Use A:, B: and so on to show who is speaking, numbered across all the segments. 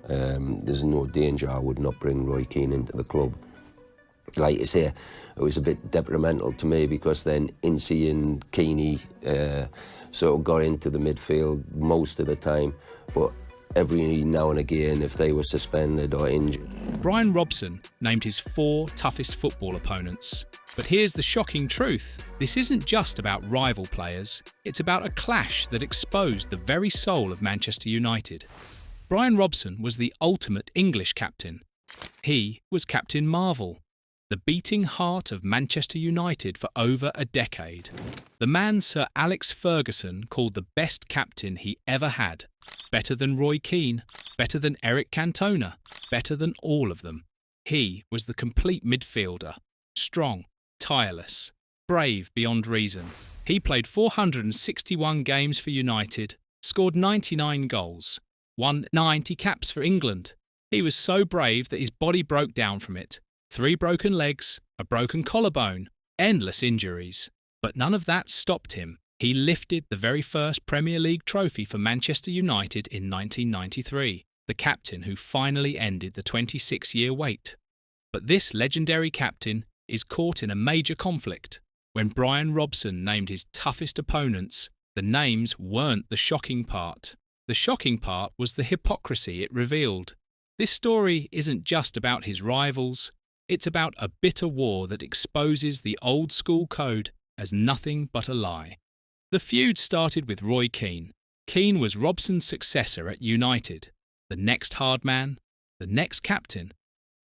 A: There's no danger I would not bring Roy Keane into the club. Like I say, it was a bit detrimental to me because then Incy and Keane sort of got into the midfield most of the time, but every now and again, if they were suspended or injured.
B: Bryan Robson named his 4 toughest football opponents. But here's the shocking truth. This isn't just about rival players, it's about a clash that exposed the very soul of Manchester United. Bryan Robson was the ultimate English captain. He was Captain Marvel, the beating heart of Manchester United for over a decade. The man Sir Alex Ferguson called the best captain he ever had. Better than Roy Keane, better than Eric Cantona, better than all of them. He was the complete midfielder. Strong, tireless, brave beyond reason. He played 461 games for United, scored 99 goals, won 90 caps for England. He was so brave that his body broke down from it. 3 broken legs, a broken collarbone, endless injuries. But none of that stopped him. He lifted the very first Premier League trophy for Manchester United in 1993, the captain who finally ended the 26-year wait. But this legendary captain is caught in a major conflict. When Bryan Robson named his toughest opponents, the names weren't the shocking part. The shocking part was the hypocrisy it revealed. This story isn't just about his rivals, it's about a bitter war that exposes the old-school code as nothing but a lie. The feud started with Roy Keane. Keane was Robson's successor at United, the next hard man, the next captain.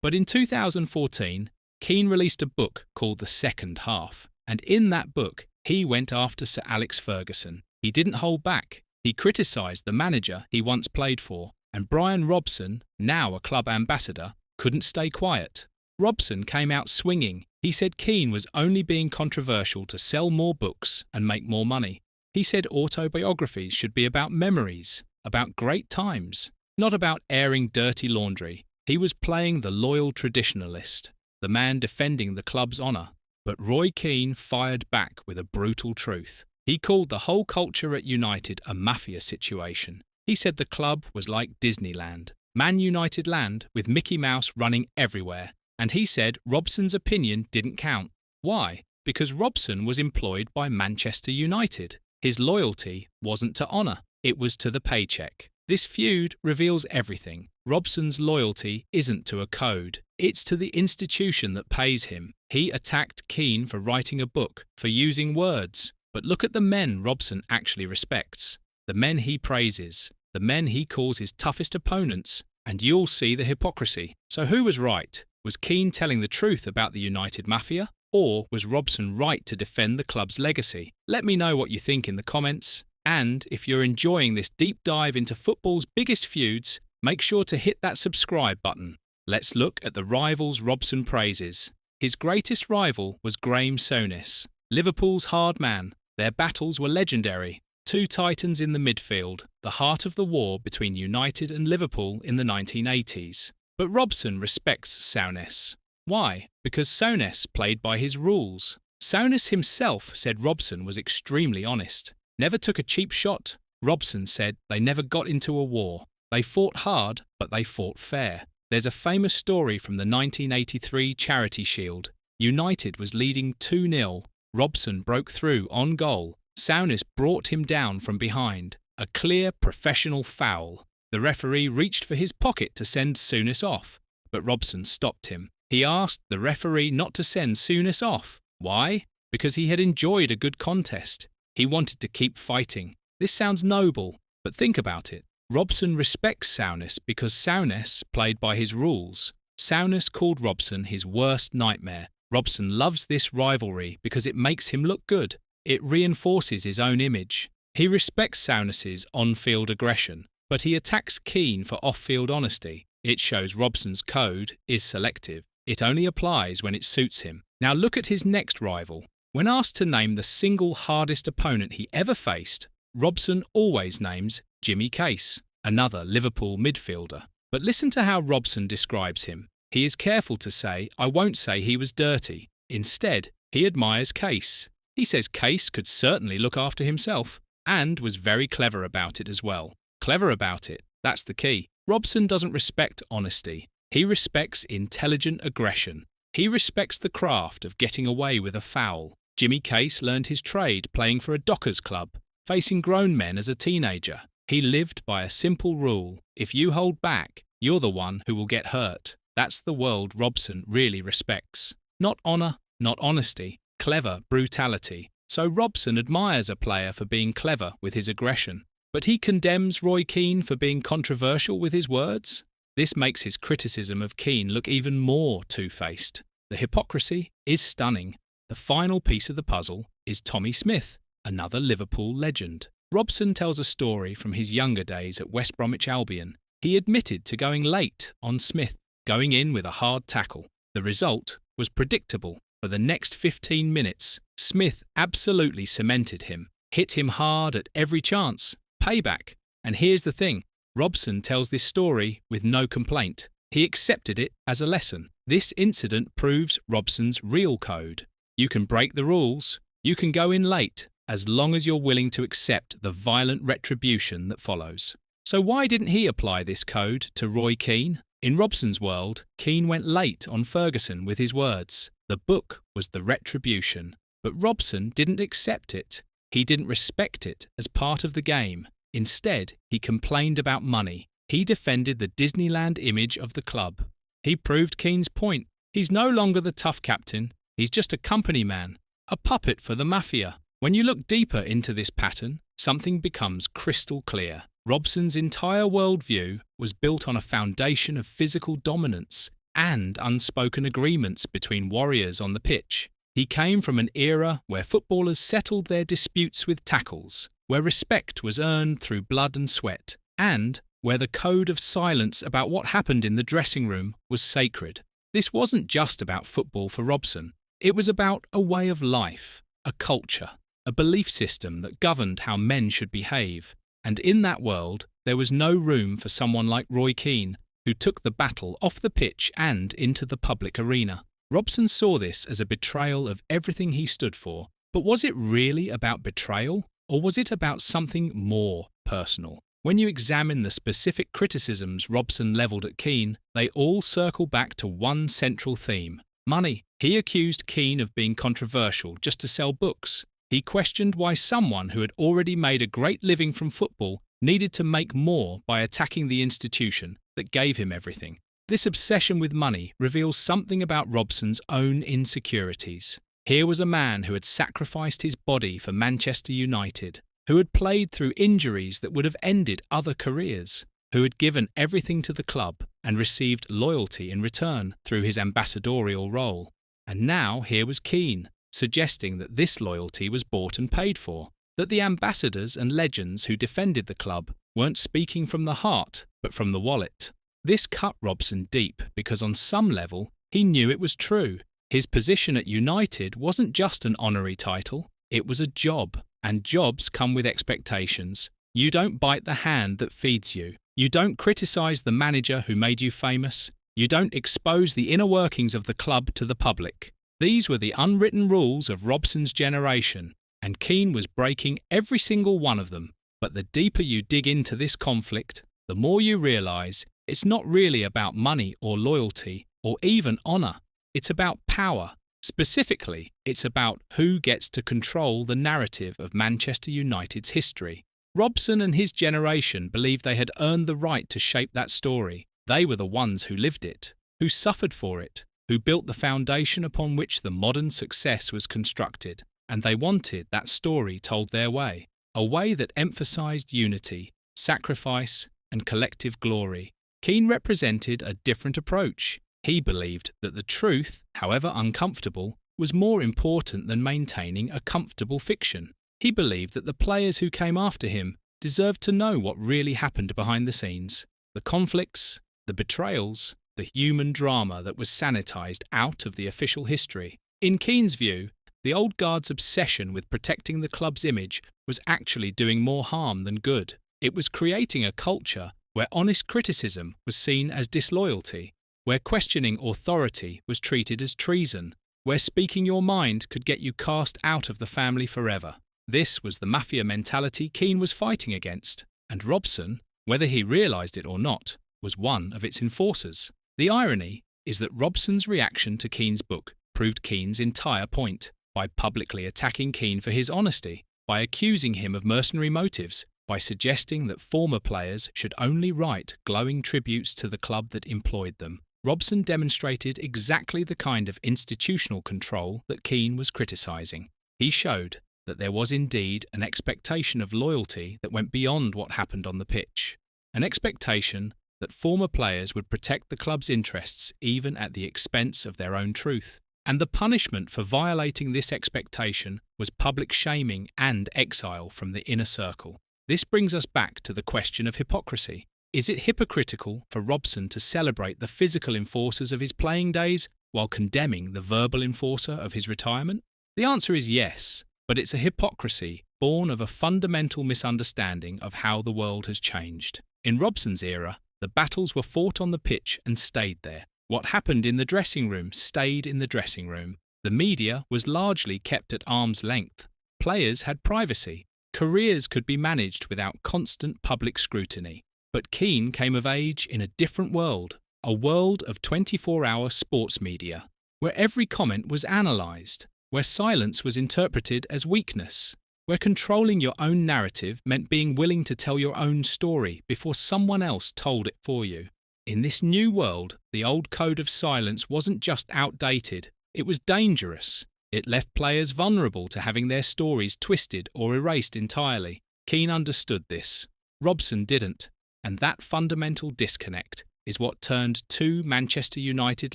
B: But in 2014, Keane released a book called The Second Half, and in that book, he went after Sir Alex Ferguson. He didn't hold back. He criticised the manager he once played for, and Bryan Robson, now a club ambassador, couldn't stay quiet. Robson came out swinging. He said Keane was only being controversial to sell more books and make more money. He said autobiographies should be about memories, about great times, not about airing dirty laundry. He was playing the loyal traditionalist, the man defending the club's honour. But Roy Keane fired back with a brutal truth. He called the whole culture at United a mafia situation. He said the club was like Disneyland, Man United land with Mickey Mouse running everywhere. And he said Robson's opinion didn't count. Why? Because Robson was employed by Manchester United. His loyalty wasn't to honour, it was to the paycheck. This feud reveals everything. Robson's loyalty isn't to a code, it's to the institution that pays him. He attacked Keane for writing a book, for using words. But look at the men Robson actually respects, the men he praises, the men he calls his toughest opponents, and you'll see the hypocrisy. So who was right? Was Keane telling the truth about the United Mafia? Or was Robson right to defend the club's legacy? Let me know what you think in the comments. And if you're enjoying this deep dive into football's biggest feuds, make sure to hit that subscribe button. Let's look at the rivals Robson praises. His greatest rival was Graeme Souness, Liverpool's hard man. Their battles were legendary. 2 titans in the midfield, the heart of the war between United and Liverpool in the 1980s. But Robson respects Souness. Why? Because Souness played by his rules. Souness himself said Robson was extremely honest. Never took a cheap shot. Robson said they never got into a war. They fought hard, but they fought fair. There's a famous story from the 1983 Charity Shield. United was leading 2-0. Robson broke through on goal. Souness brought him down from behind. A clear professional foul. The referee reached for his pocket to send Souness off, but Robson stopped him. He asked the referee not to send Souness off. Why? Because he had enjoyed a good contest. He wanted to keep fighting. This sounds noble, but think about it. Robson respects Souness because Souness played by his rules. Souness called Robson his worst nightmare. Robson loves this rivalry because it makes him look good. It reinforces his own image. He respects Souness's on-field aggression, but he attacks Keane for off-field honesty. It shows Robson's code is selective. It only applies when it suits him. Now look at his next rival. When asked to name the single hardest opponent he ever faced, Robson always names Jimmy Case, another Liverpool midfielder. But listen to how Robson describes him. He is careful to say, I won't say he was dirty. Instead, he admires Case. He says Case could certainly look after himself, and was very clever about it as well. Clever about it, that's the key. Robson doesn't respect honesty. He respects intelligent aggression. He respects the craft of getting away with a foul. Jimmy Case learned his trade playing for a Dockers club, facing grown men as a teenager. He lived by a simple rule: if you hold back, you're the one who will get hurt. That's the world Robson really respects. Not honour, not honesty, clever brutality. So Robson admires a player for being clever with his aggression. But he condemns Roy Keane for being controversial with his words. This makes his criticism of Keane look even more two-faced. The hypocrisy is stunning. The final piece of the puzzle is Tommy Smith, another Liverpool legend. Robson tells a story from his younger days at West Bromwich Albion. He admitted to going late on Smith, going in with a hard tackle. The result was predictable. For the next 15 minutes, Smith absolutely cemented him, hit him hard at every chance. Payback. And here's the thing, Robson tells this story with no complaint. He accepted it as a lesson. This incident proves Robson's real code. You can break the rules, you can go in late, as long as you're willing to accept the violent retribution that follows. So why didn't he apply this code to Roy Keane? In Robson's world, Keane went late on Ferguson with his words. The book was the retribution. But Robson didn't accept it. He didn't respect it as part of the game. Instead, he complained about money. He defended the Disneyland image of the club. He proved Keane's point. He's no longer the tough captain. He's just a company man, a puppet for the mafia. When you look deeper into this pattern, something becomes crystal clear. Robson's entire worldview was built on a foundation of physical dominance and unspoken agreements between warriors on the pitch. He came from an era where footballers settled their disputes with tackles, where respect was earned through blood and sweat, and where the code of silence about what happened in the dressing room was sacred. This wasn't just about football for Robson. It was about a way of life, a culture, a belief system that governed how men should behave. And in that world, there was no room for someone like Roy Keane, who took the battle off the pitch and into the public arena. Robson saw this as a betrayal of everything he stood for. But was it really about betrayal, or was it about something more personal? When you examine the specific criticisms Robson levelled at Keane, they all circle back to one central theme: money. He accused Keane of being controversial just to sell books. He questioned why someone who had already made a great living from football needed to make more by attacking the institution that gave him everything. This obsession with money reveals something about Robson's own insecurities. Here was a man who had sacrificed his body for Manchester United, who had played through injuries that would have ended other careers, who had given everything to the club and received loyalty in return through his ambassadorial role. And now here was Keane, suggesting that this loyalty was bought and paid for, that the ambassadors and legends who defended the club weren't speaking from the heart, but from the wallet. This cut Robson deep because on some level he knew it was true. His position at United wasn't just an honorary title, it was a job, and jobs come with expectations. You don't bite the hand that feeds you. You don't criticise the manager who made you famous. You don't expose the inner workings of the club to the public. These were the unwritten rules of Robson's generation, and Keane was breaking every single one of them. But the deeper you dig into this conflict, the more you realise it's not really about money or loyalty or even honour. It's about power. Specifically, it's about who gets to control the narrative of Manchester United's history. Robson and his generation believed they had earned the right to shape that story. They were the ones who lived it, who suffered for it, who built the foundation upon which the modern success was constructed. And they wanted that story told their way, a way that emphasised unity, sacrifice, and collective glory. Keane represented a different approach. He believed that the truth, however uncomfortable, was more important than maintaining a comfortable fiction. He believed that the players who came after him deserved to know what really happened behind the scenes, the conflicts, the betrayals, the human drama that was sanitised out of the official history. In Keane's view, the old guard's obsession with protecting the club's image was actually doing more harm than good. It was creating a culture where honest criticism was seen as disloyalty, where questioning authority was treated as treason, where speaking your mind could get you cast out of the family forever. This was the mafia mentality Keane was fighting against, and Robson, whether he realised it or not, was one of its enforcers. The irony is that Robson's reaction to Keane's book proved Keane's entire point, by publicly attacking Keane for his honesty, by accusing him of mercenary motives, by suggesting that former players should only write glowing tributes to the club that employed them. Robson demonstrated exactly the kind of institutional control that Keane was criticising. He showed that there was indeed an expectation of loyalty that went beyond what happened on the pitch, an expectation that former players would protect the club's interests even at the expense of their own truth. And the punishment for violating this expectation was public shaming and exile from the inner circle. This brings us back to the question of hypocrisy. Is it hypocritical for Robson to celebrate the physical enforcers of his playing days while condemning the verbal enforcer of his retirement? The answer is yes, but it's a hypocrisy born of a fundamental misunderstanding of how the world has changed. In Robson's era, the battles were fought on the pitch and stayed there. What happened in the dressing room stayed in the dressing room. The media was largely kept at arm's length. Players had privacy. Careers could be managed without constant public scrutiny. But Keane came of age in a different world, a world of 24-hour sports media, where every comment was analysed, where silence was interpreted as weakness, where controlling your own narrative meant being willing to tell your own story before someone else told it for you. In this new world, the old code of silence wasn't just outdated, it was dangerous. It left players vulnerable to having their stories twisted or erased entirely. Keane understood this. Robson didn't. And that fundamental disconnect is what turned two Manchester United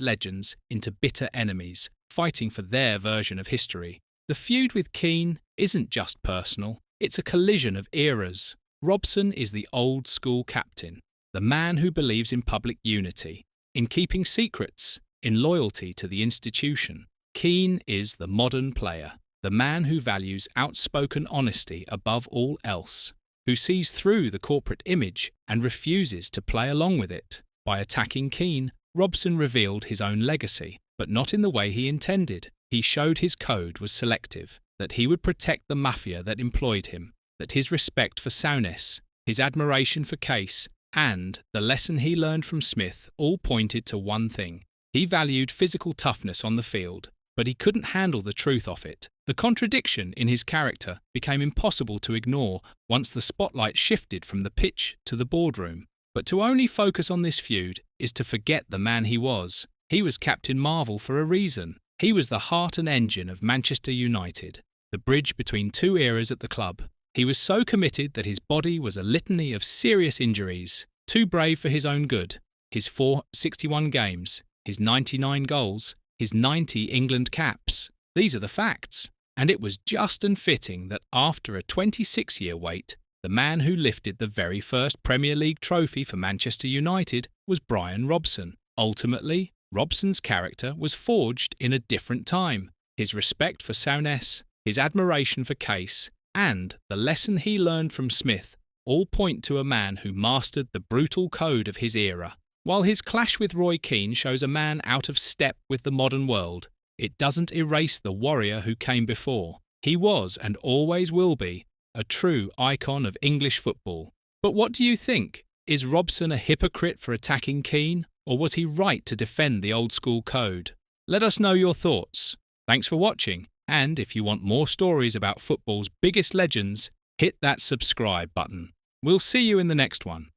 B: legends into bitter enemies, fighting for their version of history. The feud with Keane isn't just personal, it's a collision of eras. Robson is the old-school captain, the man who believes in public unity, in keeping secrets, in loyalty to the institution. Keane is the modern player, the man who values outspoken honesty above all else, who sees through the corporate image and refuses to play along with it. By attacking Keane, Robson revealed his own legacy, but not in the way he intended. He showed his code was selective, that he would protect the mafia that employed him, that his respect for Souness, his admiration for Case, and the lesson he learned from Smith all pointed to one thing. He valued physical toughness on the field, but he couldn't handle the truth of it. The contradiction in his character became impossible to ignore once the spotlight shifted from the pitch to the boardroom. But to only focus on this feud is to forget the man he was. He was Captain Marvel for a reason. He was the heart and engine of Manchester United, the bridge between two eras at the club. He was so committed that his body was a litany of serious injuries, too brave for his own good. His 461 games, his 99 goals, his 90 England caps. These are the facts. And it was just and fitting that after a 26-year wait, the man who lifted the very first Premier League trophy for Manchester United was Bryan Robson. Ultimately, Robson's character was forged in a different time. His respect for Souness, his admiration for Case, and the lesson he learned from Smith all point to a man who mastered the brutal code of his era. While his clash with Roy Keane shows a man out of step with the modern world, it doesn't erase the warrior who came before. He was, and always will be, a true icon of English football. But what do you think? Is Robson a hypocrite for attacking Keane, or was he right to defend the old-school code? Let us know your thoughts. Thanks for watching, and if you want more stories about football's biggest legends, hit that subscribe button. We'll see you in the next one.